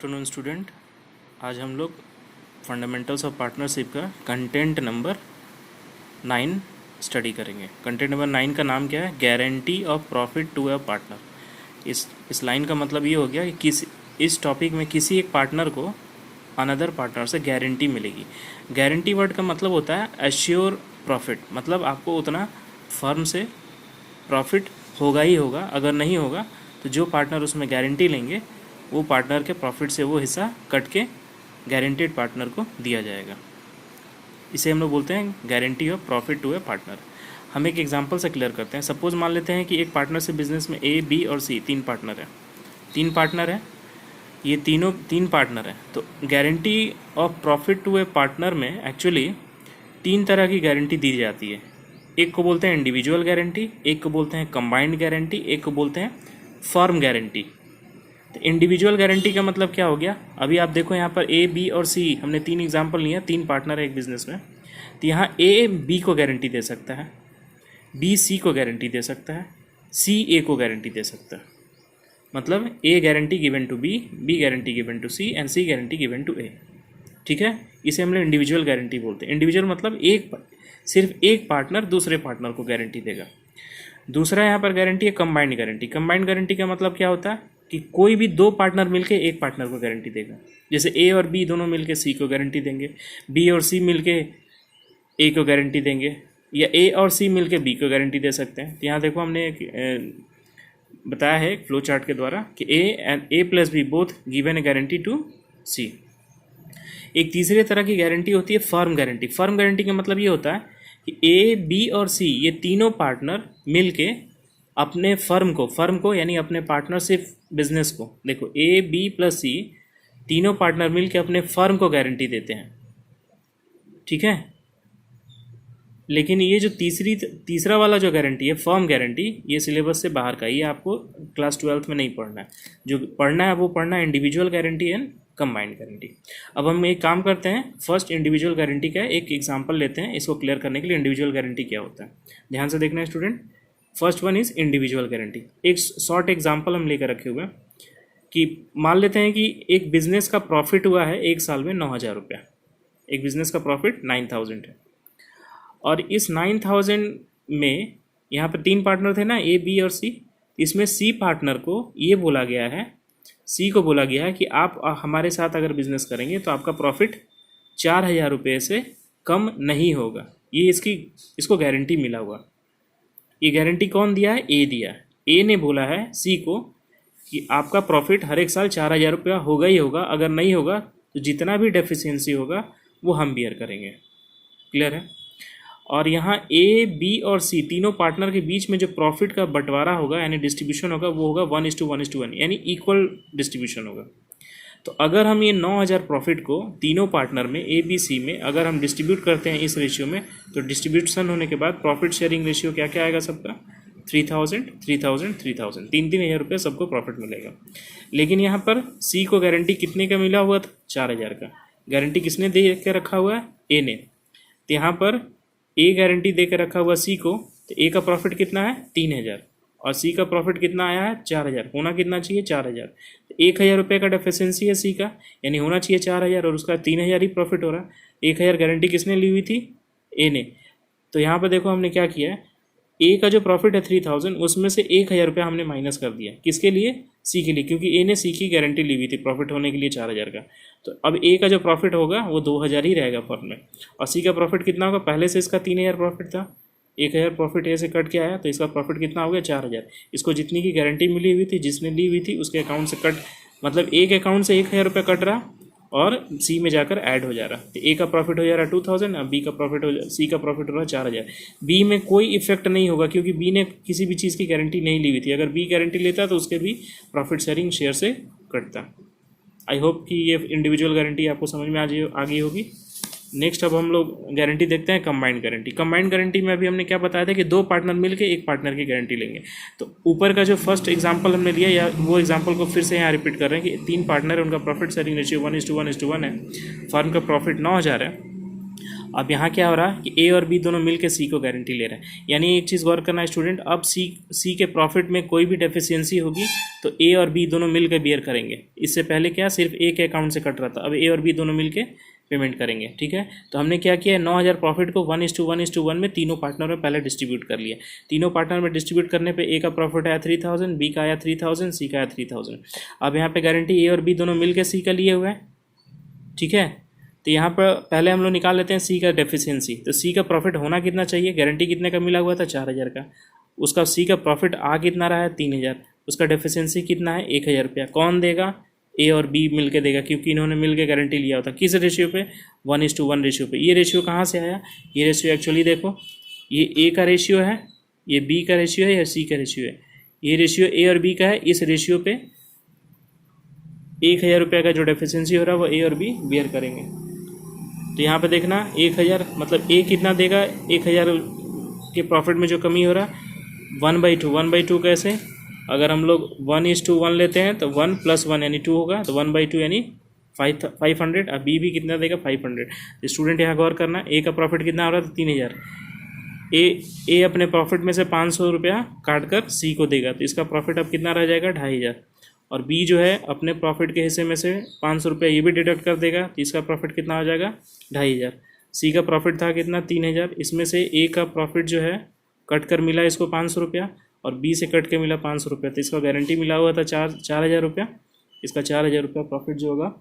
Afternoon student, आज हम लोग फंडामेंटल्स ऑफ पार्टनरशिप का कंटेंट नंबर 9 स्टडी करेंगे। कंटेंट नंबर 9 का नाम क्या है? Guarantee of profit to a partner. इस लाइन का मतलब ये हो गया कि इस टॉपिक में किसी एक पार्टनर को अनदर पार्टनर से गारंटी मिलेगी। गारंटी वर्ड का मतलब होता है एश्योर प्रॉफिट, मतलब आपको उतना फर्म से प्रॉफिट होगा ही होगा, अगर नहीं होगा तो जो पार्टनर उसमें गारंटी लेंगे वो पार्टनर के प्रॉफिट से वो हिस्सा कट के गारंटेड पार्टनर को दिया जाएगा। इसे हम लोग बोलते हैं guarantee of profit to a partner. हम एक एग्जांपल से क्लियर करते हैं। सपोज मान लेते हैं कि एक पार्टनर से बिजनेस में ए, बी और सी तीन पार्टनर हैं। ये तीन पार्टनर हैं। तो guarantee of profit to a partner में एक्चुअली तीन तरह की गारंटी दी जाती है। एक को बोलते हैं इंडिविजुअल गारंटी, एक को बोलते हैं कंबाइंड गारंटी, एक को बोलते हैं फर्म गारंटी। तो इंडिविजुअल गारंटी का मतलब क्या हो गया? अभी आप देखो यहाँ पर ए, बी और सी, हमने तीन एग्जांपल लिया, तीन पार्टनर है एक बिजनेस में। तो यहाँ ए बी को गारंटी दे सकता है, बी सी को गारंटी दे सकता है, सी ए को गारंटी दे सकता है। मतलब A guarantee given to B, B guarantee given to C and C guarantee given to A. ठीक है, इसे हम लोग इंडिविजुअल गारंटी बोलते हैं। इंडिविजुअल मतलब सिर्फ एक पार्टनर दूसरे पार्टनर को गारंटी देगा। दूसरा यहाँ पर गारंटी है कंबाइंड गारंटी। कंबाइंड गारंटी का मतलब क्या होता है कि कोई भी दो पार्टनर मिलके एक पार्टनर को गारंटी देगा। जैसे ए और बी दोनों मिलके सी को गारंटी देंगे, बी और सी मिलके ए को गारंटी देंगे, या ए और सी मिलके बी को गारंटी दे सकते हैं। तो यहाँ देखो हमने बताया है फ्लो चार्ट के द्वारा कि A plus B both given A guarantee to C. एक तीसरे तरह की गारंटी होती है फर्म गारंटी। फर्म गारंटी का मतलब ये होता है कि ए, बी और सी ये तीनों पार्टनर मिलके अपने फर्म को यानी अपने पार्टनरशिप बिजनेस को, देखो ए, बी प्लस सी तीनों पार्टनर मिलके अपने फर्म को गारंटी देते हैं। ठीक है, लेकिन ये जो तीसरा वाला जो गारंटी है फर्म गारंटी, ये सिलेबस से बाहर का, ये आपको क्लास 12th में नहीं पढ़ना है। जो पढ़ना है वो पढ़ना है individual guarantee and combined guarantee. अब हम एक काम करते हैं, फर्स्ट इंडिविजुअल गारंटी का एक एग्जांपल लेते हैं इसको क्लियर करने के लिए। इंडिविजुअल गारंटी क्या होता है ध्यान से देखना है student. First one is individual guarantee. एक शॉर्ट एग्जांपल हम लेकर रखे हुए हैं कि मान लेते हैं कि एक बिजनेस का प्रॉफिट हुआ है एक साल में 9,000 रुपया। एक बिजनेस का प्रॉफिट 9,000 है, और इस 9,000 में यहाँ पर तीन पार्टनर थे ना, ए, बी और सी। इसमें सी पार्टनर को ये बोला गया है, सी को बोला गया है कि आप हमारे साथ अगर बिजनेस करेंगे तो आपका प्रॉफिट 4,000 रुपये से कम नहीं होगा। ये इसको गारंटी मिला हुआ। ये गारंटी कौन दिया है? ए दिया है। ए ने बोला है सी को कि आपका प्रॉफिट हर एक साल 4,000 रुपया होगा ही होगा, अगर नहीं होगा तो जितना भी डेफिशिएंसी होगा वो हम बियर करेंगे। क्लियर है? और यहाँ ए, बी और सी तीनों पार्टनर के बीच में जो प्रॉफिट का बंटवारा होगा यानी डिस्ट्रीब्यूशन होगा वो होगा 1:1:1 यानी इक्वल डिस्ट्रीब्यूशन होगा। तो अगर हम ये 9,000 प्रॉफिट को तीनों पार्टनर में ए, बी, सी में अगर हम डिस्ट्रीब्यूट करते हैं इस रेशियो में, तो डिस्ट्रीब्यूशन होने के बाद प्रॉफिट शेयरिंग रेशियो क्या क्या आएगा सबका? 3,000, 3,000, 3,000, 3,000 रुपये सबको प्रॉफिट मिलेगा। लेकिन यहाँ पर सी को गारंटी कितने का मिला हुआ था? 4,000 का। गारंटी किसने दे के रखा हुआ है? ए ने। तो यहाँ पर ए गारंटी दे के रखा हुआ सी को, तो ए का प्रॉफिट कितना है? 3,000, और सी का प्रॉफिट कितना आया है? 4,000। होना कितना चाहिए? 4,000। तो 1,000 रुपये का डेफिशिएंसी है सी का, यानी होना चाहिए 4,000, और उसका 3,000 ही प्रॉफिट हो रहा है। 1,000 गारंटी किसने ली हुई थी? ए ने। तो यहाँ पर देखो हमने क्या किया है, ए का जो प्रॉफिट है 3,000, उसमें से 1,000 रुपया हमने माइनस कर दिया। किसके लिए? सी के लिए, क्योंकि ए ने सी की गारंटी ली हुई थी प्रॉफिट होने के लिए 4,000 का। तो अब ए का जो प्रॉफिट होगा वो 2,000 ही रहेगा फर्म में, और सी का प्रॉफिट कितना होगा? पहले से इसका 3,000 प्रॉफिट था, 1,000 प्रॉफिट ए से कट के आया, तो इसका प्रॉफिट कितना हो गया? 4,000। इसको जितनी की गारंटी मिली हुई थी, जिसने ली हुई थी, उसके अकाउंट से कट, मतलब एक अकाउंट से 1,000 रुपये कट रहा और सी में जाकर ऐड हो जा रहा। तो ए का प्रॉफिट हो जा रहा 2,000, अब बी का प्रॉफिट सी का प्रॉफिट हो रहा 4,000। बी में कोई इफेक्ट नहीं होगा क्योंकि बी ने किसी भी चीज़ की गारंटी नहीं ली हुई थी। अगर बी गारंटी लेता तो उसके भी प्रॉफिट शेयरिंग शेयर से कटता। आई होप कि ये इंडिविजुअल गारंटी आपको समझ में आ गई होगी। नेक्स्ट अब हम लोग गारंटी देखते हैं कंबाइंड गारंटी। कंबाइंड गारंटी में अभी हमने क्या बताया था कि दो पार्टनर मिलके एक पार्टनर की गारंटी लेंगे। तो ऊपर का जो फर्स्ट एग्जांपल हमने लिया, या वो एग्जांपल को फिर से यहाँ रिपीट कर रहे हैं कि तीन पार्टनर है, उनका प्रॉफिट शेयरिंग रेशियो 1:1:1 है। फर्म का प्रॉफिट 9,000 है, अब यहाँ क्या हो रहा है कि ए और बी दोनों मिल के सी को गारंटी ले रहे हैं। यानी एक चीज़ गौर करना है स्टूडेंट, अब सी के प्रॉफिट में कोई भी डेफिशिएंसी होगी तो ए और बी दोनों मिल के बियर करेंगे। इससे पहले क्या सिर्फ एक अकाउंट से कट रहा था, अब ए और बी दोनों मिल के पेमेंट करेंगे। ठीक है, तो हमने क्या किया, 9,000 प्रॉफिट को 1:1:1 में तीनों पार्टनर में पहले डिस्ट्रीब्यूट कर लिया। तीनों पार्टनर में डिस्ट्रीब्यूट करने पे ए का प्रॉफिट आया 3,000, बी का आया 3,000, सी का आया 3,000। अब यहाँ पे गारंटी ए और बी दोनों मिल के सी का लिए हुए हैं। ठीक है, तो यहाँ पर पहले हम लोग निकाल लेते हैं सी का डेफिशिएंसी। तो सी का प्रॉफिट होना कितना चाहिए, गारंटी कितने का मिला हुआ था 4,000 का, उसका सी का प्रॉफिट आ कितना रहा है 3,000, उसका डेफिशिएंसी कितना है 1,000 रुपया। कौन देगा, ए और बी मिल के देगा, क्योंकि इन्होंने मिल के गारंटी लिया होता। किस रेशियो पे, 1:1 रेशियो पे। ये रेशियो कहाँ से आया, ये रेशियो एक्चुअली देखो, ये ए का रेशियो है, ये बी का रेशियो है, या सी का रेशियो है। ये रेशियो ए और बी का है, इस रेशियो पे 1,000 रुपये का जो डेफिशिएंसी हो रहा है वो ए और बी बियर करेंगे। तो यहाँ पे देखना 1,000 मतलब ए कितना देगा, 1,000 के प्रॉफिट में जो कमी हो रहा है 1/2। 1/2 कैसे, अगर हम लोग 1:1 लेते हैं तो 1 + 1 यानी 2 होगा, तो 1/2 यानी 500। अब बी भी कितना देगा 500। तो स्टूडेंट यहाँ गौर करना, ए का प्रॉफिट कितना हो रहा था 3,000। ए अपने प्रॉफिट में से 500 रुपया काट कर सी को देगा, तो इसका प्रॉफिट अब कितना रह जाएगा 2,500। और बी जो है अपने प्रॉफिट के हिस्से में से 500 रुपया ये भी डिडक्ट कर देगा, तो इसका प्रॉफिट कितना हो जाएगा 2,500। सी का प्रॉफिट था कितना 3,000, इसमें से ए का प्रॉफिट जो है कट कर मिला इसको 500 रुपया, और बी से कट के मिला 500 रुपया, तो इसका गारंटी मिला हुआ था 4,000 रुपया। इसका 4,000 रुपया प्रॉफिट जो होगा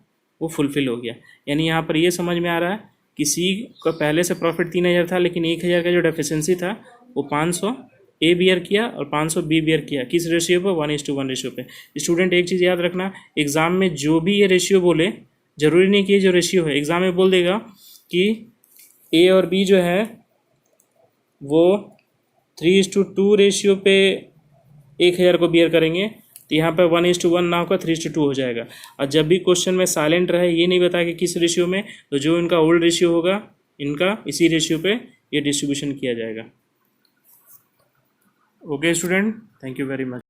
वो फुलफिल हो गया। यानी यहाँ पर ये समझ में आ रहा है कि सी का पहले से प्रॉफिट 3,000 था, लेकिन 1,000 का जो डेफिशिएंसी था वो 500 ए बियर किया और 500 बी बियर किया। किस रेशियो पे, 1:1 रेशियो पे। स्टूडेंट एक चीज़ याद रखना, एग्ज़ाम में जो भी ये रेशियो बोले, ज़रूरी नहीं कि ये जो रेशियो है, एग्ज़ाम में बोल देगा कि ए और बी जो है वो 3:2 रेशियो पे 1,000 को बियर करेंगे, तो यहाँ पर 1:1 ना होकर 3:2 हो जाएगा। और जब भी क्वेश्चन में साइलेंट रहे, ये नहीं बताया कि किस रेशियो में, तो जो इनका ओल्ड रेशियो होगा इनका इसी रेशियो पे ये डिस्ट्रीब्यूशन किया जाएगा। Okay student, thank you very much.